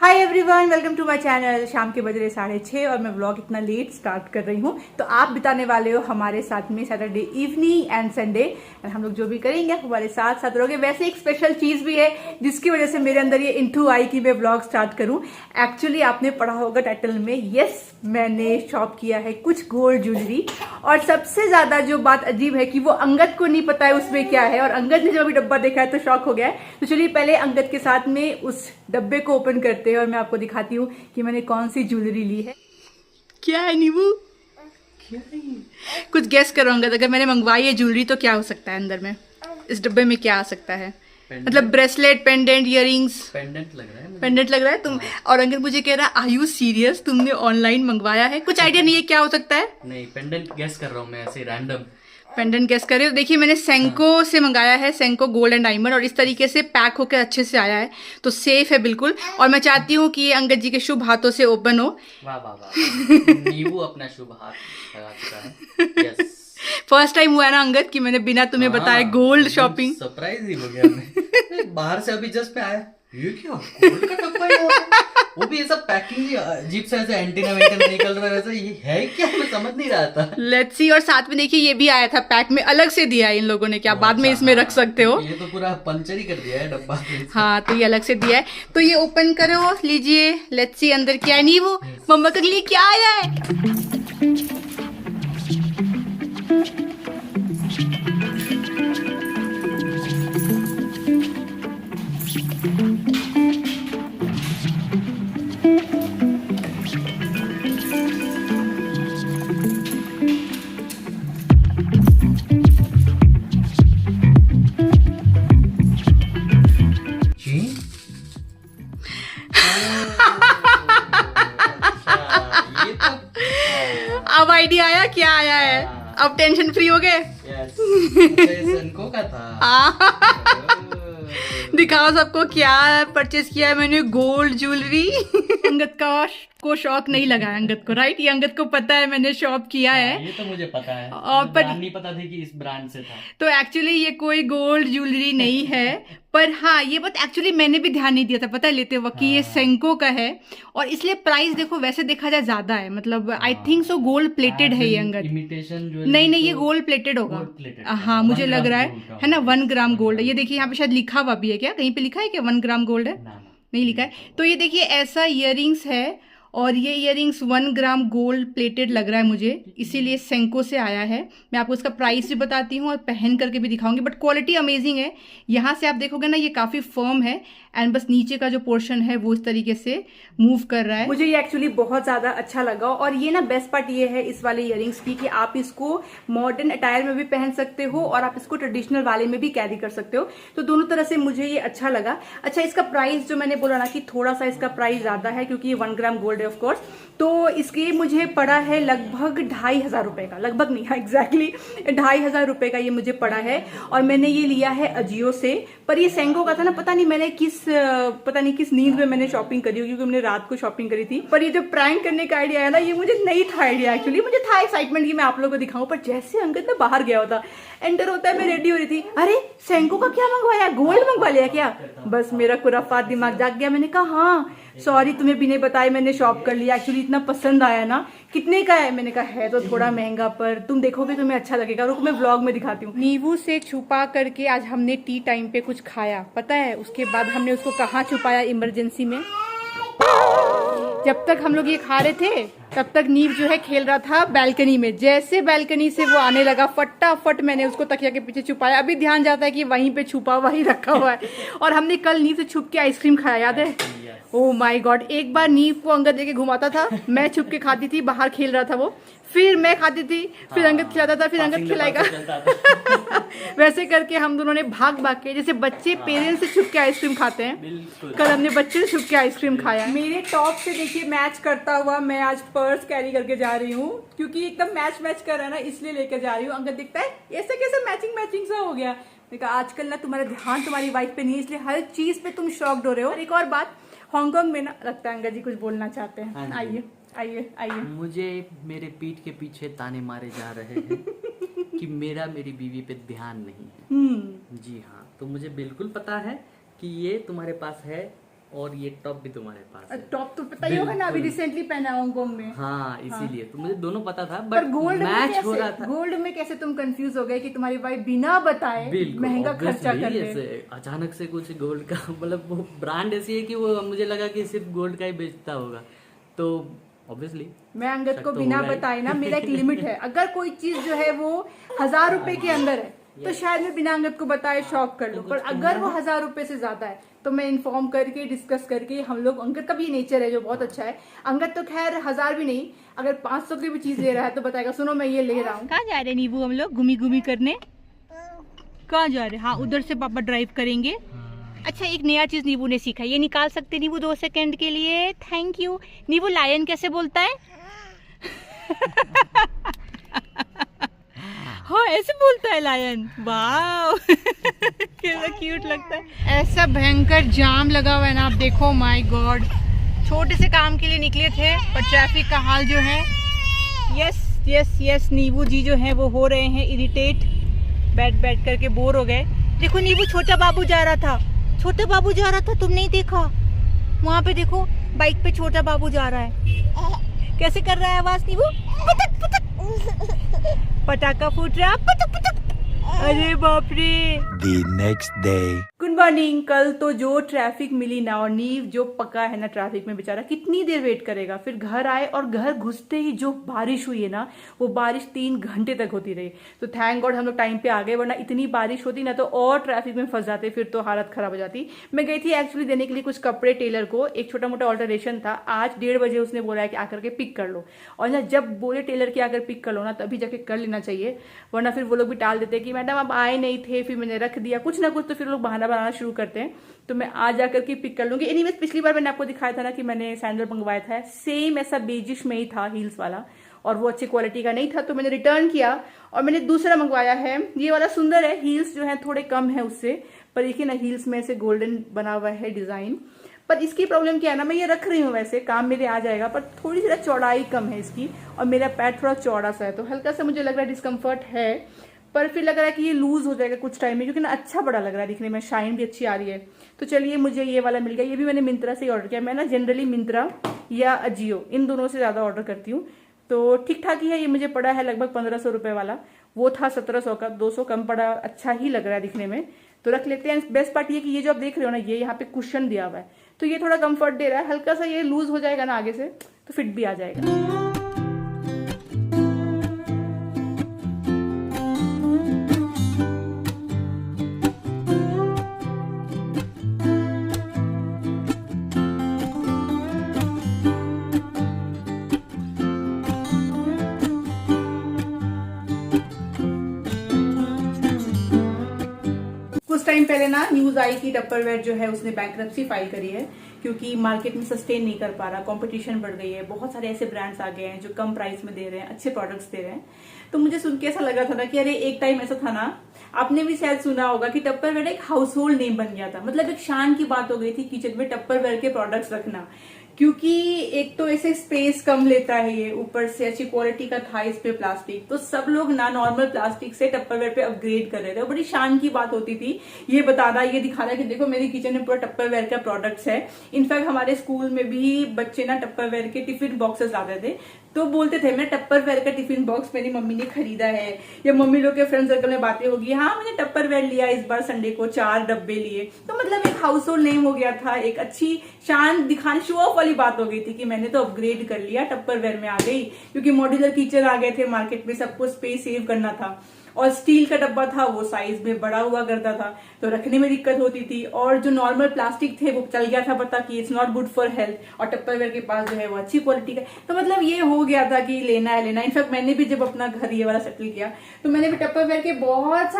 Hi everyone, welcome to my channel. शाम के बज रहे 6:30 और मैं व्लॉग इतना लेट स्टार्ट कर रही हूँ। तो आप बिताने वाले हो हमारे साथ में Saturday evening and Sunday, and हम लोग जो भी करेंगे हमारे साथ साथ रहोगे। वैसे एक स्पेशल चीज भी है जिसकी वजह से मेरे अंदर ये इंटू आई कि मैं व्लॉग स्टार्ट करूँ। एक्चुअली आपने पढ़ा होगा टाइटल में, यस मैंने शॉप किया है कुछ गोल्ड ज्वेलरी। और सबसे ज्यादा जो बात अजीब है कि वो अंगद को नहीं पता है उसमें क्या है, और अंगद ने जब अभी डब्बा देखा है तो शॉक हो गया है। तो चलिए पहले अंगद के साथ में उस डब्बे को ओपन करते हैं और मैं आपको दिखाती हूँ कि मैंने कौन सी ज्वेलरी ली है। क्या है नीबू? क्या है? कुछ गेस करो अंगद, अगर मैंने मंगवाई है ज्वेलरी तो क्या हो सकता है अंदर में? इस डब्बे में क्या आ सकता है? मतलब ब्रेसलेट, पेंडेंट, इयरिंग्स। पेंडेंट लग रहा है मुझे। पेंडेंट लग रहा है तुम। और अंगद मुझे कह रहा है आर यू सीरियस, तुमने ऑनलाइन मंगवाया है? कुछ आइडिया नहीं है क्या हो सकता है? नहीं, पेंडेंट गेस कर रहा हूँ मैं ऐसे रैंडम। पेंडेंट गेस करे। देखिए मैंने सेंको से मंगाया है, सेंको गोल्ड एंड डायमंड, और इस तरीके से पैक होकर अच्छे से आया है, तो सेफ है बिल्कुल। और मैं चाहती हूँ कि ये अंगद जी के शुभ हाथों से ओपन हो। वाह वाह वाह, नींबू अपना शुभ हाथ लगा चुका है। यस, फर्स्ट टाइम हुआ है ना अंगद कि मैंने बिना तुम्हें बताए गोल्ड शॉपिंग। सरप्राइज ही हो गया मैं। बाहर से अभी जस्ट पे आया, ये क्या गोल्ड का डब्बा है यहाँ पे? वो भी ऐसा पैकिंग ही अजीब सा, ऐसे एंटीना वेंटीना निकल रहा है वैसा। ये है क्या, मैं समझ नहीं रहा था। Let's see. और साथ में देखिए ये भी आया था पैक में, अलग से दिया है इन लोगों ने, क्या बाद में इसमें रख सकते हो। ये तो पूरा पंचर ही कर दिया है डब्बा। हाँ, तो ये अलग से दिया है, तो ये ओपन करो, लीजिए। लेट्स सी अंदर क्या है। नहीं वो मम्मा के लिए क्या आया है? अब आइडिया आया क्या आया है? अब टेंशन फ्री हो गए। सेंको का था। दिखाओ सबको क्या परचेज किया है मैंने, गोल्ड ज्वेलरी। अंगद को शौक नहीं लगा है अंगद को, राइट? ये अंगद को पता है मैंने शॉप किया है। ये तो मुझे पता है, और पर नहीं पता थी कि इस ब्रांड से था। तो एक्चुअली ये कोई गोल्ड ज्वेलरी नहीं है। पर हाँ, ये बात एक्चुअली मैंने भी ध्यान नहीं दिया था पता है लेते वक्त कि ये सेंको का है। और इसलिए प्राइस देखो वैसे देखा जाए ज्यादा है, मतलब I think so gold plated है ये अंगद। इमिटेशन नहीं नहीं, ये गोल्ड प्लेटेड होगा। हाँ मुझे लग रहा है ना, 1 ग्राम गोल्ड है। ये देखिए यहाँ पे शायद लिखा हुआ भी है, क्या कहीं पे लिखा है क्या 1 ग्राम गोल्ड है? नहीं लिखा है। तो ये देखिए ऐसा इयररिंग्स है, और ये इयररिंग्स 1 ग्राम गोल्ड प्लेटेड लग रहा है मुझे, इसीलिए सेंको से आया है। मैं आपको इसका प्राइस भी बताती हूँ और पहन करके भी दिखाऊंगी, बट क्वालिटी अमेजिंग है। यहाँ से आप देखोगे ना, ये काफ़ी फर्म है, एंड बस नीचे का जो पोर्शन है वो इस तरीके से मूव कर रहा है। मुझे ये एक्चुअली बहुत ज़्यादा अच्छा लगा। और ये ना बेस्ट पार्ट ये है इस वाले इयररिंग्स की कि आप इसको मॉडर्न अटायर में भी पहन सकते हो और आप इसको ट्रेडिशनल वाले में भी कैरी कर सकते हो, तो दोनों तरह से मुझे ये अच्छा लगा। अच्छा, इसका प्राइस जो मैंने बोला ना कि थोड़ा सा इसका प्राइस ज़्यादा है क्योंकि ये 1 ग्राम गोल्ड है ऑफ कोर्स, तो इसके मुझे पड़ा है लगभग 2500 रुपए का। लगभग नहीं, हाँ एग्जैक्टली 2500 रुपए का ये मुझे पड़ा है। और मैंने ये लिया है अजियो से। पर ये सेंको का था ना, पता नहीं मैंने पता नहीं किस नींद में मैंने शॉपिंग करी हो, क्योंकि मैंने रात को शॉपिंग करी थी। पर ये जो प्रैंक करने का आइडिया है ना, ये मुझे नहीं था आइडिया। एक्चुअली मुझे था एक्साइटमेंट कि मैं आप लोगों को दिखाऊं, पर जैसे अंगद ना बाहर गया होता, एंटर होता है, मैं रेडी हो रही थी, अरे सेंको का क्या मंगवाया, गोल्ड मंगवा लिया क्या? बस मेरा खुराफात दिमाग जाग गया। मैंने कहा हाँ सॉरी, तुम्हें भी नहीं बताया, मैंने शॉप कर लिया। एक्चुअली इतना पसंद आया ना। कितने का है? मैंने कहा है तो थोड़ा महंगा, पर तुम देखोगे तुम्हें अच्छा लगेगा। रुको मैं व्लॉग में दिखाती हूँ। नींबू से छुपा करके आज हमने टी टाइम पे कुछ खाया, पता है? उसके बाद हमने उसको कहाँ छुपाया? इमरजेंसी में। जब तक हम लोग ये खा रहे थे तब तक नीव जो है खेल रहा था बालकनी में। जैसे बालकनी से वो आने लगा, फटाफट मैंने उसको तकिया के पीछे छुपाया। अभी ध्यान जाता है कि वहीं पे छुपा वहीं रखा हुआ है। और हमने कल नीव से छुप के आइसक्रीम खाया, याद है? ओह माय गॉड, एक बार नीव को अंगद लेके घुमाता था, मैं छुप के खाती थी, बाहर खेल रहा था वो, फिर मैं खाती थी, फिर अंगद खिलाता था, फिर अंगद खिलाएगा। वैसे करके हम दोनों ने भाग भाग के, जैसे बच्चे पेरेंट्स से छुप के आइसक्रीम खाते हैं, कल हमने बच्चे से छुप के आइसक्रीम खाया। मेरे टॉप से देखिए मैच करता हुआ मैं आज पर्स कैरी करके जा रही हूँ, क्योंकि एकदम मैच कर रहा है ना, इसलिए लेकर जा रही हूँ। अंगद दिखता है ऐसे कैसे मैचिंग सा हो गया। देखा आजकल ना तुम्हारा ध्यान तुम्हारी वाइफ पे नहीं है, इसलिए हर चीज पे तुम शॉक्ड हो रहे हो। और एक और बात, हांगकांग में ना, लगता है अंगद जी कुछ बोलना चाहते हैं। आइए आइए आइए। मुझे मेरे पीठ के पीछे ताने मारे जा रहे हैं कि मेरी बीवी पे ध्यान नहीं है। जी हाँ, तो मुझे बिल्कुल पता है कि ये तुम्हारे पास है और ये टॉप भी तुम्हारे पास है। टॉप तो पता ही होगा ना, अभी रिसेंटली पहना हांगकांग में। हाँ इसीलिए तो मुझे दोनों पता था, पर बट गोल्ड में मैच हो रहा कैसे, था। गोल्ड में कैसे तुम कंफ्यूज हो गए कि तुम्हारी वाइफ बिना बताए महंगा खर्चा कर ले? ऐसे अचानक से कुछ गोल्ड का मतलब वो ब्रांड ऐसी है कि वो मुझे लगा कि सिर्फ गोल्ड का ही बेचता होगा, तो ऑब्वियसली मैं अंगद को बिना बताए ना, मेरा एक लिमिट है, अगर कोई चीज जो है वो 1000 रुपए के अंदर है तो शायद मैं बिना अंगद को बताए शॉप कर लूं, पर अगर वो 1000 रुपए से ज्यादा है तो मैं इन्फॉर्म करके डिस्कस करके हम लोग, अंगद का भी नेचर है जो बहुत अच्छा है। अंगद तो खैर 1000 भी नहीं, अगर 500 की भी चीज ले रहा है तो बताएगा सुनो मैं ये ले रहा हूँ। कहाँ जा रहे नीबू हम लोग घूमी घूमी करने? कहाँ जा रहे? हाँ उधर से पापा ड्राइव करेंगे। अच्छा एक नया चीज नीबू ने सीखा, ये निकाल सकते नीबू 2 सेकंड के लिए? Thank you. नीबू लायन कैसे बोलता है? हाँ ऐसे बोलता है लायन। वाव कितना क्यूट लगता है। ऐसा भयंकर जाम लगा हुआ है ना, आप देखो, माय गॉड। छोटे से काम के लिए निकले थे पर ट्रैफिक का हाल जो है, यस यस यस, नीबू जी जो है वो हो रहे हैं इरिटेट, बैठ बैठ करके बोर हो गए। देखो नीबू छोटा बाबू जा रहा था, छोटा बाबू जा रहा था, तुम नहीं देखा? वहाँ पे देखो बाइक पे छोटा बाबू जा रहा है, कैसे कर रहा है आवाज नीबू? पटक पटक पटाखा फूट रहा, पटक पटक। अरे बाप रे। The next day. Good morning. कल तो जो ट्रैफिक मिली ना, और नीव जो पका है ना ट्रैफिक में, बेचारा कितनी देर वेट करेगा। फिर घर आए और घर घुसते ही जो बारिश हुई है ना, वो बारिश 3 घंटे तक होती रही। तो थैंक गॉड हम लोग टाइम पे आ गए, वरना इतनी बारिश होती ना तो और ट्रैफिक में फंस जाते, फिर तो हालत खराब हो जाती। मैं गई थी एक्चुअली देने के लिए कुछ कपड़े टेलर को, एक छोटा मोटा ऑल्टरेशन था। आज 1:30 बजे उसने बोला है कि आकर के पिक कर लो, और ना जब बोले टेलर के आकर पिक कर लो ना तभी जाके कर लेना चाहिए, वरना फिर वो लोग भी टाल देते कि मैडम आप आए नहीं थे, फिर मैंने रख दिया कुछ ना कुछ, तो फिर लोग बहाना बनाना शुरू करते हैं। तो मैं आज आकर के पिक कर लूंगी। एनीवेज पिछली बार मैंने आपको दिखाया था ना कि मैंने सैंडल मंगवाया था, सेम ऐसा बेजिश में ही था हील्स वाला, और वो अच्छी क्वालिटी का नहीं था तो मैंने रिटर्न किया और मैंने दूसरा मंगवाया है। ये वाला सुंदर है, हील्स जो है थोड़े कम है उससे, पर देखिए ना हील्स में से गोल्डन बना हुआ है डिजाइन। पर इसकी प्रॉब्लम क्या है ना, मैं ये रख रही हूँ, वैसे काम मेरे आ जाएगा, पर थोड़ी सी चौड़ाई कम है इसकी, और मेरा पैर थोड़ा चौड़ा सा है, तो हल्का सा मुझे लग रहा है डिस्कम्फर्ट है। पर फिर लग रहा है कि ये लूज हो जाएगा कुछ टाइम में, क्योंकि ना अच्छा बड़ा लग रहा है दिखने में, शाइन भी अच्छी आ रही है। तो चलिए मुझे ये वाला मिल गया, ये भी मैंने मिंत्रा से ही ऑर्डर किया। मैं ना जनरली मिंत्रा या अजियो इन दोनों से ज्यादा ऑर्डर करती हूँ, तो ठीक ठाक ही है। ये मुझे पड़ा है लगभग 1500 रुपए वाला, वो था 1700 का, 200 कम पड़ा, अच्छा ही लग रहा है दिखने में, तो रख लेते हैं। बेस्ट पार्ट ये कि ये जो आप देख रहे हो ना, ये यहाँ पे कुशन दिया हुआ है, तो ये थोड़ा कंफर्ट दे रहा है। हल्का सा ये लूज हो जाएगा ना आगे से तो फिट भी आ जाएगा। कुछ टाइम पहले ना न्यूज आई कि टप्परवेयर जो है उसने बैंक्रप्सी फाइल करी है, क्योंकि मार्केट में सस्टेन नहीं कर पा रहा, कंपटीशन बढ़ गई है, बहुत सारे ऐसे ब्रांड्स आ गए हैं जो कम प्राइस में दे रहे हैं, अच्छे प्रोडक्ट्स दे रहे हैं। तो मुझे सुन के ऐसा लगा था ना कि अरे एक टाइम ऐसा था ना, आपने भी शायद सुना होगा कि टप्परवेयर एक हाउस होल्ड नेम बन गया था, मतलब एक शान की बात हो गई थी किचन में टप्परवेयर के प्रोडक्ट्स रखना, क्योंकि एक तो ऐसे स्पेस कम लेता है, ये ऊपर से अच्छी क्वालिटी का था इस पे प्लास्टिक, तो सब लोग ना नॉर्मल प्लास्टिक से टप्परवेयर पे अपग्रेड कर रहे थे। बड़ी शान की बात होती थी ये बताना, ये दिखाना कि देखो मेरी किचन में पूरा टप्परवेयर का प्रोडक्ट्स है। इनफैक्ट हमारे स्कूल में भी बच्चे ना टप्परवेयर के टिफिन बॉक्सेस लाते थे, तो बोलते थे मैं टप्परवेयर का टिफिन बॉक्स मेरी मम्मी ने खरीदा है, या मम्मी लोग के फ्रेंड सर्कल में बातें होगी, हाँ मैंने टप्परवेयर लिया इस बार संडे को 4 डब्बे लिए। तो मतलब एक हाउस होल्ड नेम हो गया था, एक अच्छी शान दिखाने शो ऑफ वाली बात हो गई थी कि मैंने तो अपग्रेड कर लिया, टप्परवेयर में आ गई, क्योंकि मॉड्यूलर किचन आ गए थे मार्केट में, सबको स्पेस सेव करना था, और स्टील का डब्बा था वो साइज में बड़ा हुआ करता था तो रखने में दिक्कत होती थी, और जो नॉर्मल प्लास्टिक थे वो चल गया था पता कि it's not good for health, और टप्परवेयर के पास जो है वो अच्छी क्वालिटी का। तो मतलब ये हो गया था कि लेना है लेना। इनफैक्ट मैंने भी जब अपना घर ये वाला सेटल किया तो मैंने भी टप्परवेयर के बहुत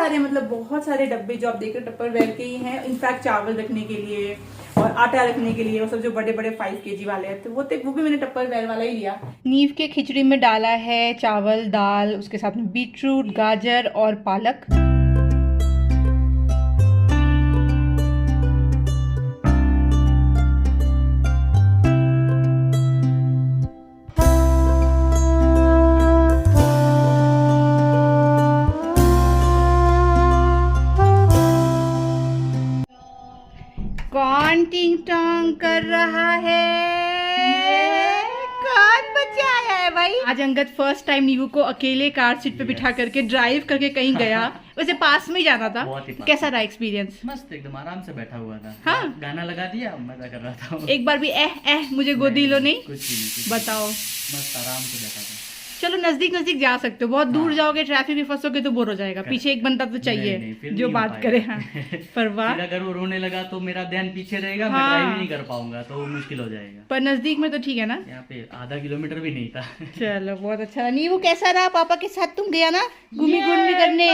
सारे डब्बे जो आप देख रहे हो टप्परवेयर के ही हैं। इनफैक्ट चावल रखने के लिए और आटा रखने के लिए, वो सब जो बड़े बड़े 5 kg वाले हैं, तो वो भी मैंने टप्परवेयर वाला ही लिया। नीव के खिचड़ी में डाला है चावल, दाल, उसके साथ में बीटरूट, गाजर और पालक। कौन टिंग टोंग कर बाय। आज अंगद फर्स्ट टाइम नीवू को अकेले कार सीट पे बिठा करके ड्राइव करके कहीं गया। वैसे पास में ही जाना था। कैसा रहा एक्सपीरियंस? मस्त, एकदम आराम से बैठा हुआ था। हाँ? गाना लगा दिया, मजा कर रहा था। एक बार भी मुझे गोदी लो नहीं? कुछ भी नहीं, बताओ। मस्त आराम से बैठा था। चलो नजदीक जा सकते हो, बहुत दूर जाओगे ट्रैफिक में फंसोगे तो बोर हो जाएगा। पीछे एक बंदा तो चाहिए जो बात करे। हाँ पर वाह, अगर वो रोने लगा तो मेरा ध्यान पीछे रहेगा, मैं ड्राइव ही नहीं कर पाऊंगा, तो वो मुश्किल हो जाएगा। पर नजदीक में तो ठीक है ना? यहाँ पे आधा किलोमीटर भी नहीं था। चलो बहुत अच्छा। नीवू कैसा रहा? पापा के साथ तुम गया ना घूमी करने?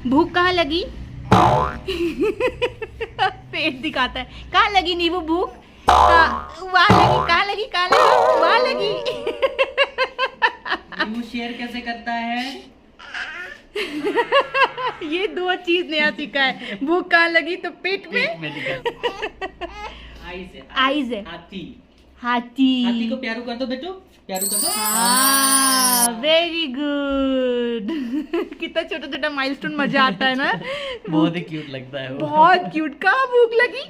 भूख कहाँ लगी? पेट दिखाता है। कहाँ लगी नीवू भूख? वहाँ लगी वहाँ लगी। नीवू शेयर कैसे करता है? ये दो चीज नया सीखा है। भूख कहाँ लगी तो पेट में। आईज है। हाथी को प्यारू कर दो बेटू, प्यारू कर दो। Very good. कितना छोटा छोटा माइलस्टोन, मजा आता है ना। बहुत ही क्यूट लगता है वो। बहुत क्यूट। कहाँ भूख लगी?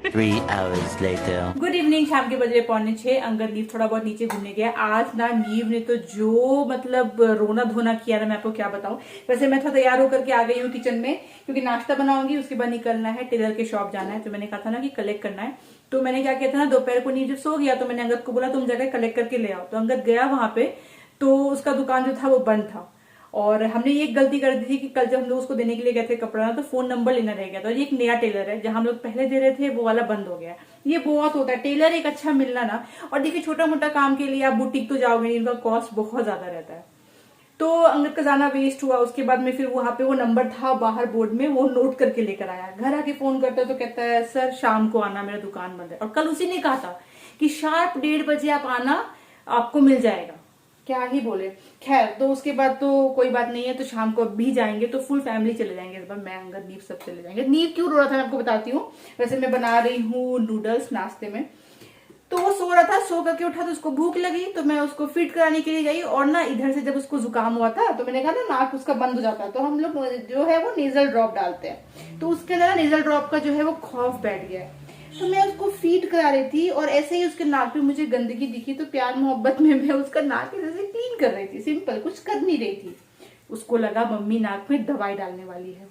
3 hours later. Good evening. शाम के बजे 5:45। अंगद नीव थोड़ा बहुत नीचे घूमने गया। आज ना नीव ने तो जो मतलब रोना धोना किया ना, मैं आपको क्या बताऊं। वैसे मैं थोड़ा तैयार होकर के आ गई हूँ किचन में, क्योंकि नाश्ता बनाऊंगी, उसके बाद निकलना है, टेलर के शॉप जाना है। तो मैंने कहा था ना कि कलेक्ट करना है। तो मैंने क्या किया था ना, दोपहर को नीव जब सो गया तो मैंने अंगद को बोला तुम जाकर कलेक्ट करके ले आओ। तो अंगद गया वहां पे, तो उसका दुकान जो था वो बंद था। और हमने ये गलती कर दी थी कि कल जब हम लोग उसको देने के लिए गए थे कपड़ा ना, तो फोन नंबर लेना रह गया था। और ये एक नया टेलर है, जहां हम लोग पहले दे रहे थे वो वाला बंद हो गया। ये बहुत होता है, टेलर एक अच्छा मिलना ना। और देखिए छोटा मोटा काम के लिए आप बुटीक तो जाओगे, इनका कॉस्ट बहुत ज्यादा रहता है। तो अंगद का जाना वेस्ट हुआ। उसके बाद में फिर वहां पे वो नंबर था बाहर बोर्ड में, वो नोट करके लेकर आया। घर आके फोन करता है तो कहता है सर शाम को आना, मेरा दुकान बंद है। और कल उसी ने कहा था कि शार्प 1:30 बजे आप आना, आपको मिल जाएगा। क्या ही बोले। खैर, तो उसके बाद तो कोई बात नहीं है, तो शाम को भी जाएंगे तो फुल फैमिली चले जाएंगे। इस बार मैं, अंगद, नीव सब चले जाएंगे। नीव क्यों रो रहा था मैं आपको बताती हूँ। वैसे मैं बना रही हूँ नूडल्स नाश्ते में, तो वो सो रहा था। सो करके उठा तो उसको भूख लगी, तो मैं उसको फीड कराने के लिए गई। और ना इधर से जब उसको जुकाम हुआ था तो मैंने कहा ना नाक उसका बंद हो जाता है, तो हम लोग जो है वो नेजल ड्रॉप डालते हैं। तो उसके अंदर नेजल ड्रॉप का जो है वो खौफ बैठ गया है। तो मैं उसको फीड करा रही थी और ऐसे ही उसके नाक पे मुझे गंदगी दिखी, तो प्यार मोहब्बत में मैं उसका नाक ऐसे क्लीन कर रही थी। सिंपल, कुछ कर नहीं रही थी। उसको लगा मम्मी नाक में दवाई डालने वाली है।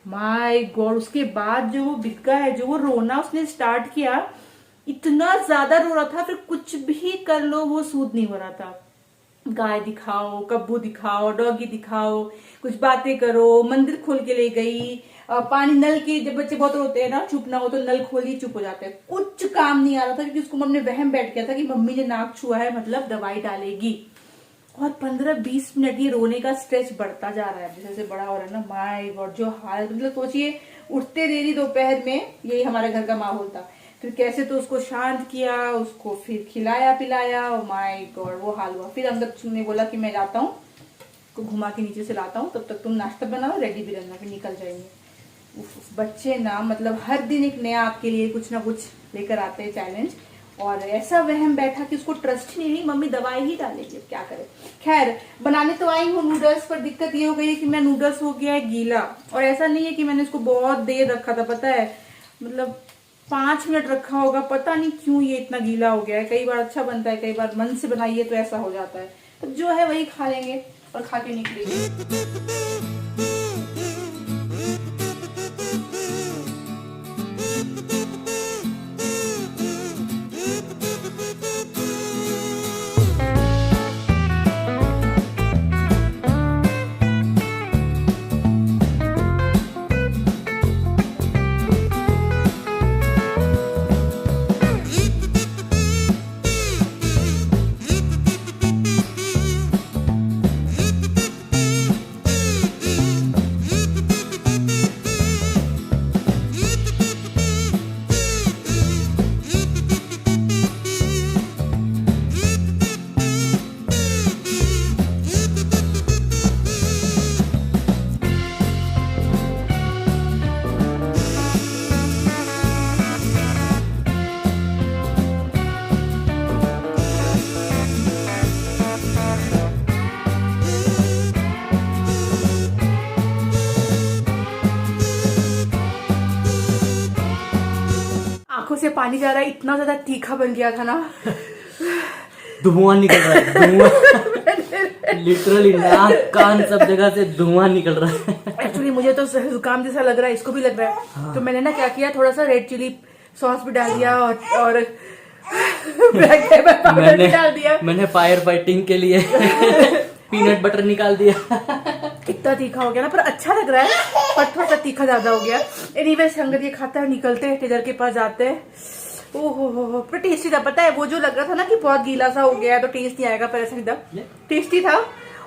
My God. उसके बाद जो वो बिका है, जो वो रोना उसने स्टार्ट किया, इतना ज्यादा रो रहा था, फिर कुछ भी कर लो वो सूद नहीं हो रहा था। गाय दिखाओ, कब्बू दिखाओ, डॉगी दिखाओ, कुछ बातें करो, मंदिर खोल के ले गई, पानी नल की, जब बच्चे बहुत रोते हैं ना, चुप ना हो तो नल खोली, चुप हो जाते हैं। कुछ काम नहीं आ रहा था, क्योंकि उसको मम्मी ने वहम बैठ गया था कि मम्मी ने नाक छुआ है मतलब दवाई डालेगी। और 15-20 मिनट ये रोने का स्ट्रेच बढ़ता जा रहा है, जैसे जैसे बड़ा हो रहा है ना। माय गॉड, जो हाल, मतलब सोचिए उठते देरी दोपहर में, यही हमारे घर का माहौल था। फिर कैसे तो उसको शांत किया, उसको फिर खिलाया पिलाया। माय गॉड, वो हाल हुआ। फिर अंदर ने बोला कि मैं जाता हूँ, को घुमा के नीचे से लाता हूँ, तब तक तुम नाश्ता बनाओ, रेडी भी रहना, फिर निकल जाएंगे। बच्चे ना मतलब हर दिन एक नया आपके लिए कुछ ना कुछ लेकर आते हैं चैलेंज। और ऐसा वहम बैठा कि उसको ट्रस्ट ही नहीं, मम्मी दवाई ही डालेगी, अब क्या करे। खैर, बनाने तो आई हूँ नूडल्स, पर दिक्कत ये हो गई है कि मैं नूडल्स हो गया है गीला। और ऐसा नहीं है कि मैंने इसको बहुत देर रखा था, पता है, मतलब 5 मिनट रखा होगा, पता नहीं क्यों ये इतना गीला हो गया है। कई बार अच्छा बनता है, कई बार मन से बनाइए तो ऐसा हो जाता है। तो जो है वही खा लेंगे और खा के निकलेंगे। से पानी जा रहा है, इतना ज्यादा तीखा बन गया था ना। धुआं निकल रहा है, धुआं। लिटरली नाक कान सब जगह से धुआं निकल रहा है। एक्चुअली मुझे तो जुकाम जैसा लग रहा है, इसको भी लग रहा है। हाँ। तो मैंने ना क्या किया, थोड़ा सा रेड चिली सॉस भी डाल दिया और ब्लैक पेपर पाउडर भी डाल दिया। मैंने फायर फाइटिंग के लिए पीनट बटर निकाल दिया। इतना तीखा हो गया ना, पर अच्छा लग रहा है, पर थोड़ा सा तीखा ज्यादा हो गया। एनीवेज संगत ये खाता है, निकलते हैं टेलर के पास जाते हैं। ओहो पर टेस्टी था, पता है वो जो लग रहा था ना कि बहुत गीला सा हो गया है तो टेस्ट नहीं आएगा, पर ऐसा नहीं था, टेस्टी था।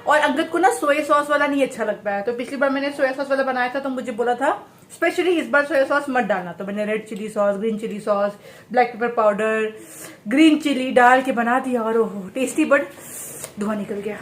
और अंगद को ना सोया सॉस वाला नहीं अच्छा लगता है, तो पिछली बार मैंने सोया सॉस वाला बनाया था तो मुझे बोला था स्पेशली इस बार सोया सॉस मत डालना, तो मैंने red chilli sauce, green chilli sauce, black pepper powder, green chilli डाल के बना दिया और ओहो टेस्टी, बट धुआं निकल गया।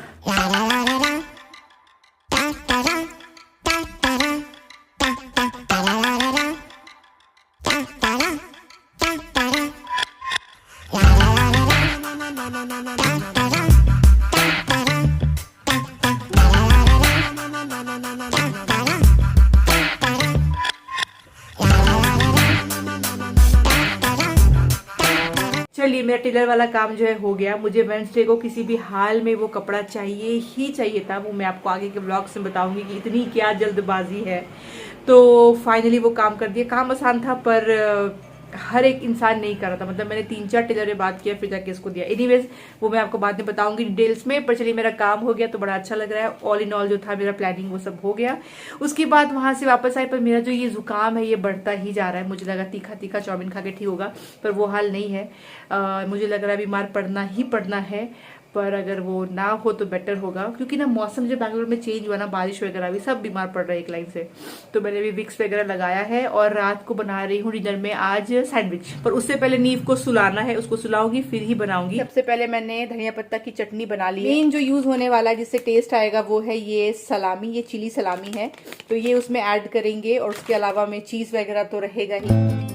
चलिए मेरा टेलर वाला काम जो है हो गया। मुझे वेडनेसडे को किसी भी हाल में वो कपड़ा चाहिए ही चाहिए था, वो मैं आपको आगे के ब्लॉग्स में बताऊंगी कि इतनी क्या जल्दबाजी है। तो फाइनली वो काम कर दिया। काम आसान था पर हर एक इंसान नहीं कर रहा था, मतलब मैंने 3-4 टेलर से बात किया फिर जाके इसको दिया। एनीवेज वो मैं आपको बाद में बताऊंगी डिटेल्स में, पर चलिए मेरा काम हो गया तो बड़ा अच्छा लग रहा है। ऑल इन ऑल जो था मेरा प्लानिंग वो सब हो गया। उसके बाद वहां से वापस आए, पर मेरा जो ये जुकाम है ये बढ़ता ही जा रहा है। मुझे लगा तीखा तीखा चाउमीन खा के ठीक होगा, पर वो हाल नहीं है। मुझे लग रहा है बीमार पड़ना ही पड़ना है, पर अगर वो ना हो तो बेटर होगा, क्योंकि ना मौसम जो बैंगलोर में चेंज हुआ ना, बारिश वगैरह भी, सब बीमार पड़ रहे हैं एक लाइन से। तो मैंने भी विक्स वगैरह लगाया है और रात को बना रही हूँ डिनर में आज सैंडविच। पर उससे पहले नीव को सुलाना है, उसको सुलाऊंगी फिर ही बनाऊंगी। सबसे पहले मैंने धनिया पत्ता की चटनी बना ली। मेन जो यूज होने वाला है जिससे टेस्ट आएगा वो है ये सलामी, ये चिली सलामी है, तो ये उसमें ऐड करेंगे। और उसके अलावा में चीज वगैरह तो रहेगा ही।